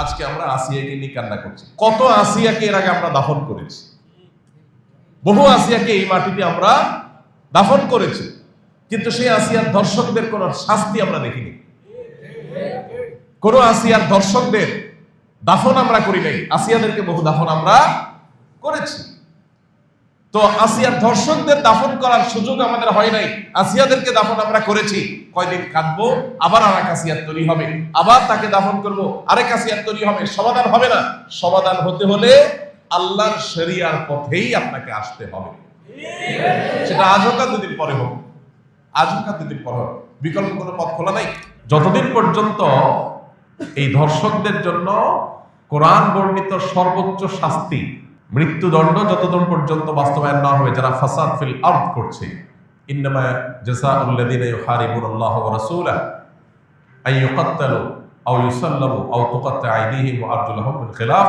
আজকে আমরা আসিয়াকে নিয়ে কান্না করছি। কত আসিয়াকে এর আগে আমরা দাফন করেছি, বহু আসিয়াকে এই মাটিতে আমরা দাফন করেছি, কিন্তু সেই আসিয়ার ধর্ষকদের কোন শাস্তি আমরা দেখিনি। কোন আসিয়ার ধর্ষকদের দাফন আমরা করি নাই, আসিয়াদেরকে বহু দাফন আমরা করেছি। তো আসিয়ার ধর্ষকদের দাফন করার সুযোগ আমাদের হয় নাই, আসিয়াদেরকে দাফন আমরা করেছি। কয়দিন কাঁদবো, আবার আরেক আসিয়ার তৈরি হবে, আবার তাকে দাফন করব, আরেক আসিয়ার তৈরি হবে। সমাধান হবে না। সমাধান হতে হলে আল্লাহর শরিয়ার পথেই আপনাকে আসতে হবে। সেটা আজ হোক আর দুদিন পরে হোক, আজ হোক আর দুদিন পরে হোক, বিকল্প কোনো পথ খোলা নাই। যতদিন পর্যন্ত এই ধর্ষকদের জন্য কোরআন বর্ণিত সর্বোচ্চ শাস্তি মৃত্যুদণ্ড যতদিন পর্যন্ত বাস্তবায়ন না হবে, যারা ফাসাদ ফিল আরদ করছে, ইন্নামা জাযাউল লাযিনা ইউহারিবুনাল্লাহ ওয়া রাসূলাহু আন ইউকাত্তালু আও ইউসাল্লাবু আও তুকাত্তা আইদিহিম ওয়া আরজুলুহুম মিন খিলাফ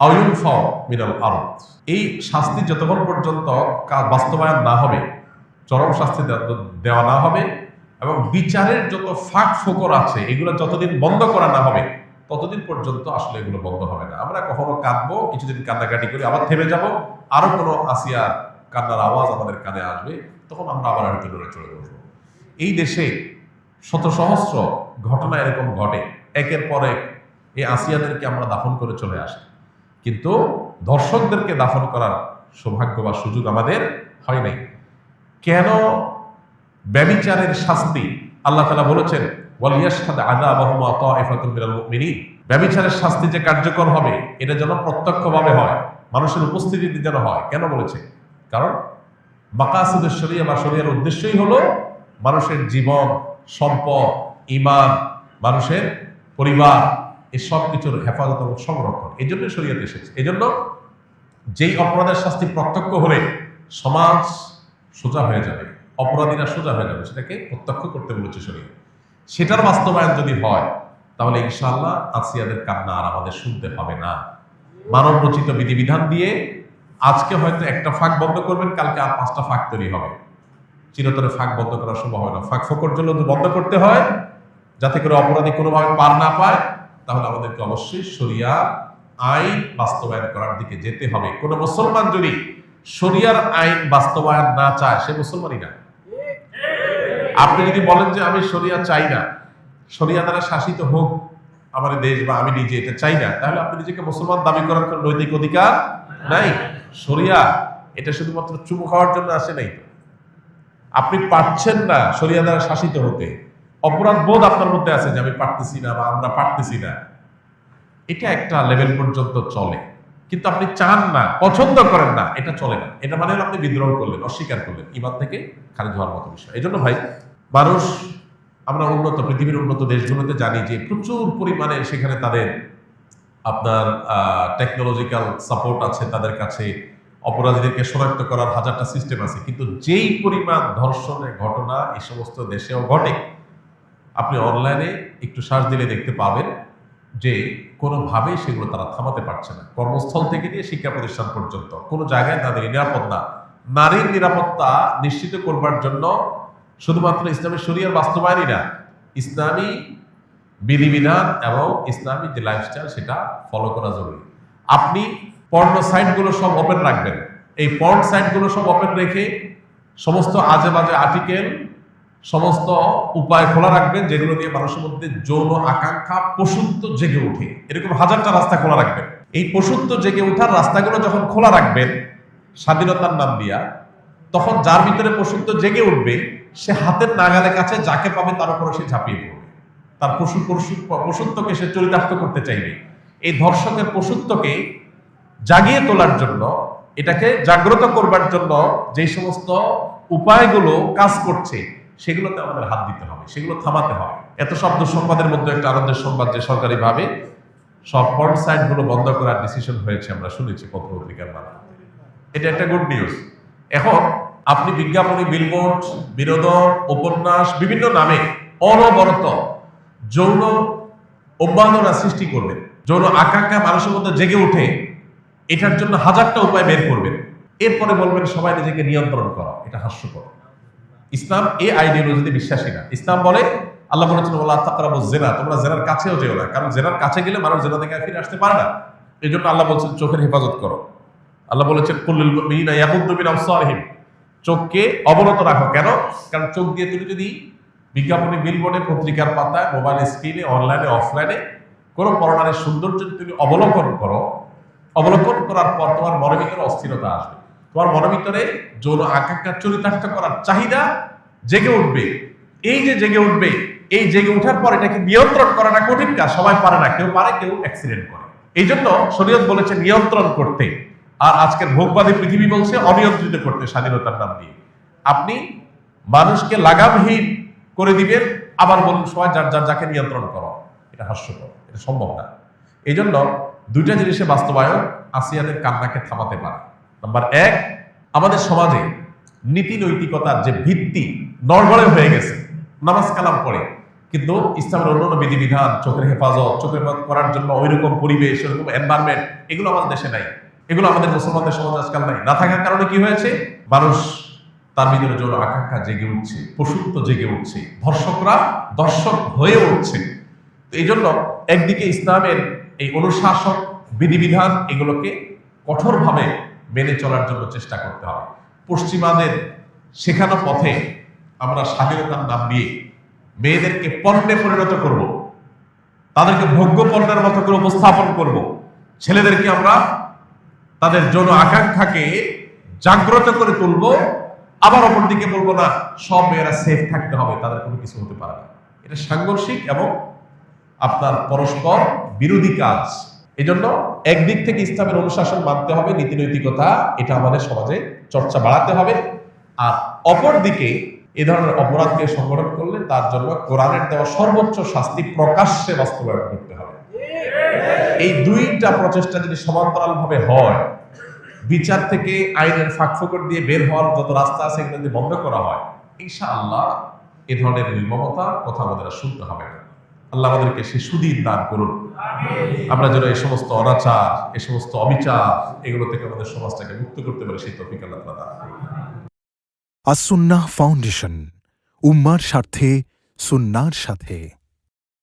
আও ইউনফাউ মিনাল আরদ। এই শাস্তি যতক্ষণ পর্যন্ত বাস্তবায়ন না হবে, চরম শাস্তি দেওয়া না হবে, এবং বিচারের যত ফাঁক ফোকর আছে এগুলো যতদিন বন্ধ করা না হবে, ততদিন পর্যন্ত আসলে এগুলো বন্ধ হবে না। আমরা কখনো কাঁদবো, কিছুদিন কান্নাকাটি করি, আবার থেমে যাব, আরো কোনো আসিয়ার কান্নার আওয়াজ আমাদের কানে আসবে, তখন আমরা আবার হয়তো লড়ে চলে বসবো। এই দেশে শত সহস্র ঘটনা এরকম ঘটে, একের পর এক এই আসিয়াদেরকে আমরা দাফন করে চলে আসি, কিন্তু ধর্ষকদেরকে দাফন করার সৌভাগ্য বা সুযোগ আমাদের হয় নাই। কেন? ব্যভিচারের শাস্তি আল্লাহ তাআলা বলেছেন ওয়ালিয়াশহাদ আযাবাহুমা তাইফাতুম মিনাল মুমিনিন। ব্যভিচারের শাস্তি যে কার্যকর হবে, এটা যেন প্রত্যক্ষভাবে হয়, মানুষের উপস্থিতিতে যেন হয়। কেন বলেছে? কারণ মাকাসিদুশ শরিয়া বা শরিয়ার উদ্দেশ্যই হলো মানুষের জীবন, সম্পদ, ঈমান, মানুষের পরিবার, এই সব কিছুর হেফাজত এবং সংরক্ষণ। এই জন্য শরিয়াত এসেছে। এই জন্য যেই অপরাধের শাস্তি প্রত্যক্ষ হলে সমাজ সোজা হয়ে যাবে, অপরাধীরা সোজা হয়ে যাবে, সেটাকে প্রত্যক্ষ করতে বলেছে শরীয়ত। সেটার বাস্তবায়ন যদি হয়, তাহলে ইনশাআল্লাহ আসিয়াদের কান্না আর আমাদের শুনতে হবে না। মানব রচিত বিধিবিধান দিয়ে আজকে হয়তো একটা ফাঁক বন্ধ করবেন, কালকে আর 5টা ফাঁক তৈরি হবে। চিরতরে ফাঁক বন্ধ করা সম্ভব হয় না। ফাঁক ফোকর জন্য বন্ধ করতে হয়, যাতে করে অপরাধী কোনোভাবে পার না পায়, তাহলে আমাদেরকে অবশ্যই শরিয়ার আইন বাস্তবায়ন করার দিকে যেতে হবে। কোন মুসলমান যদি শরিয়ার আইন বাস্তবায়ন না চায়, সে মুসলমানই না। আপনি যদি বলেন যে আমি শরিয়া চাই না, শরিয়া দ্বারা শাসিত হোক আমার দেশ বা আমি নিজে এটা চাই না, তাহলে আপনি নিজেকে মুসলমান দাবি করার কোন নৈতিক অধিকার নাই। শরিয়া এটা শুধুমাত্র চুমু খাওয়ার জন্য আসে নাই। আপনি পারছেন না শরিয়া দ্বারা শাসিত হতে, অপরাধ বোধ আপনার মধ্যে আছে যে আমি পারতেছি না বা আমরা পারতেছি না, এটা একটা লেভেল পর্যন্ত চলে। কিন্তু আপনি চান না, পছন্দ করেন না, এটা চলে না। এটা মানে আপনি বিদ্রোহ করলেন, অস্বীকার করলেন, ঈমান থেকে খারিজ হওয়ার মতো বিষয়। এই জন্য ভাই, মানুষ, আমরা উন্নত পৃথিবীর উন্নত দেশগুলোতে জানি যে প্রচুর পরিমাণে সেখানে তাদের আপনার টেকনোলজিক্যাল সাপোর্ট আছে, তাদের কাছে অপরাধীদেরকে শনাক্ত করার 1000টা সিস্টেম আছে। কিন্তু যেই পরিমাণ ধর্ষণের ঘটনা এই সমস্ত দেশেও ঘটে, আপনি অনলাইনে একটু সার্চ দিলে দেখতে পাবেন যে কোনোভাবেই সেগুলো তারা থামাতে পারছে না। কর্মস্থল থেকে নিয়ে শিক্ষা প্রতিষ্ঠান পর্যন্ত কোনো জায়গায় তাদের নিরাপদ না। নারীর নিরাপত্তা নিশ্চিত করবার জন্য শুধুমাত্র ইসলামী শরিয়ার বাস্তবায়নই না, ইসলামী বিধিবিধান এবং ইসলামী যে লাইফস্টাইল সেটা ফলো করা জরুরি। আপনি পর্ন সাইটগুলো সব ওপেন রাখবেন, এই পর্ন সাইটগুলো সব ওপেন রেখে সমস্ত আজে বাজে আর্টিকেল, সমস্ত উপায় খোলা রাখবেন যেগুলো দিয়ে মানুষের মধ্যে যৌন আকাঙ্ক্ষা পশুত্ব জেগে ওঠে। এরকম 1000টা রাস্তা খোলা রাখবেন। এই পশুত্ব জেগে ওঠার রাস্তাগুলো যখন খোলা রাখবেন স্বাধীনতার নাম দিয়া, তখন যার ভিতরে পশুত্ব জেগে উঠবে, সে হাতের নাগালের কাছে যাকে পাবে তার উপরে সে ঝাঁপিয়ে পড়বে, তার পশুত্বকে সে চরিতার্থ করতে চাইবে। এই ধর্ষকের পশুত্বকে জাগিয়ে তোলার জন্য, এটাকে জাগ্রত করবার জন্য যে সমস্ত উপায়গুলো কাজ করছে, সেগুলোতে আমাদের হাত দিতে হবে, সেগুলো থামাতে হবে। এত সব দুঃসংবাদের মধ্যে একটা আনন্দের সংবাদ যে সরকারিভাবে সব পর্ন সাইটগুলো বন্ধ করার ডিসিশন হয়েছে, আমরা শুনেছি পত্র-পত্রিকার মাধ্যমে। এটা একটা গুড নিউজ। এখন আপনি বিজ্ঞাপনী, বিলবোর্ড, বিনোদন, উপন্যাস, বিভিন্ন নামে অনবরত যৌন উন্মাদনা সৃষ্টি করবেন, যৌন আকাঙ্ক্ষা মানুষের মধ্যে জেগে উঠে, এটার জন্য 1000টা উপায় বের করবেন। এরপরে বলবেন সবাই নিজেকে নিয়ন্ত্রণ করা। এটা হাস্যকর। ইসলাম এই আইডিওলজিতে বিশ্বাসী না। ইসলাম বলে আল্লাহ বলেছেন ওয়ালা তাকরাবুজ জিনা, তোমরা জেনার কাছেও যেও না, কারণ জেনার কাছে গেলে মানুষ জেনা থেকে ফিরে আসতে পারে না। এই জন্য আল্লাহ বলছেন চোখের হেফাজত করো। আল্লাহ বলেছেন কুল্লুল মুমিনিনা ইয়াগুদ্দু মিন আবসারিহিম, চোখকে অবনত রাখো। কেন? কারণ চোখ দিয়ে তুমি যদি বিজ্ঞাপনে, বিলবোর্ডে, পত্রিকার পাতায়, মোবাইল স্ক্রিনে, অনলাইনে, অফলাইনে কোনো পরনারীর সৌন্দর্য যদি তুমি অবলোকন করো, অবলোকন করার পর তোমার মনের ভিতরে অস্থিরতা আসবে, তোমার মনের ভিতরে যৌন আকাঙ্ক্ষা চরিতার্থ করার চাহিদা জেগে উঠবে। এই যে জেগে উঠবে, এই জেগে ওঠার পর এটাকে নিয়ন্ত্রণ করাটা কঠিন কাজ, সবাই পারে না, কেউ পারে, কেউ অ্যাক্সিডেন্ট করে। এই জন্য শরীয়ত বলেছে নিয়ন্ত্রণ করতে, আর আজকের ভোগবাদী পৃথিবী বলছে অনিয়ন্ত্রিত করতে স্বাধীনতার নাম দিয়ে। আপনি মানুষকে লাগামহীন করে দিবেন, আবার বলুন সবাই যার যার যাকে নিয়ন্ত্রণ করো, এটা হাস্যকর, এটা সম্ভব না। এই জন্য দুইটা জিনিসের বাস্তবায়ন আসিয়াদের কান্নাকে থামাতে পারে। নাম্বার এক, আমাদের সমাজে নীতি নৈতিকতার যে ভিত্তি নড়বড়ে হয়ে গেছে, নামাজ কালাম পড়ে, কিন্তু ইসলামের অন্যান্য বিধিবিধান, চোখের হেফাজত করার জন্য ওইরকম পরিবেশ, ওইরকম এনভায়রনমেন্ট, এগুলো আমাদের দেশে নাই, এগুলো আমাদের মুসলমানদের সমাজ আজকাল নাই। না থাকার কারণে কি হয়েছে? মানুষ তার ভিতরে যৌন আকাঙ্ক্ষা জেগে উঠছে, পশুত্ব জেগে উঠছে, ধর্ষকরা দর্শক হয়ে উঠছে। এই জন্য একদিকে ইসলামের এই অনুশাসন, বিধিবিধান, এগুলোকে কঠোরভাবে মেনে চলার জন্য চেষ্টা করতে হবে। পশ্চিমাদের শেখানো পথে আমরা স্বাধীনতার নাম দিয়ে মেয়েদেরকে পণ্যে পরিণত করব, তাদেরকে ভোগ্য পণ্যের মতো করে উপস্থাপন করব, ছেলেদেরকে আমরা তাদের যৌন আকাঙ্ক্ষাকে জাগ্রত করে তুলব, আবার অপরদিকে বলবো না সব মেয়েরা সেফ থাকতে হবে, তাদের কোনো কিছু হতে পারে না। এটা সাংঘর্ষিক এবং আপনার পরস্পর বিরোধী কাজ। এই জন্য একদিক থেকে ইসলামের অনুশাসন মানতে হবে, নীতি নৈতিকতা, এটা আমাদের সমাজে চর্চা বাড়াতে হবে। আর অপর দিকে এ ধরনের অপরাধকে সংগঠন করলে তার জন্য কোরআনের দেওয়া সর্বোচ্চ শাস্তি প্রকাশ্যে বাস্তবায়ন করতে হবে। এই দুইটা প্রচেষ্টা যদি সমান্তরাল ভাবে হয়, বিচার থেকে আইনের ফাঁকফোকর দিয়ে বের হওয়ার যত রাস্তা আছে এগুলো যদি বন্ধ করা হয়, ইনশাআল্লাহ এ ধরনের নির্মমতা কথা আমাদের আর শুনতে হবে না। আল্লাহ আমাদেরকে সে সুদিন দান করুন। আমরা যেন এই সমস্ত অনাচার, এই সমস্ত অবিচার, এগুলো থেকে আমাদের সমাজটাকে মুক্ত করতে পারি, সেই তৌফিক আল্লাহ তাআলা দান করুন। আস-সুন্নাহ ফাউন্ডেশন, উম্মার স্বার্থে, সুন্নাহর সাথে।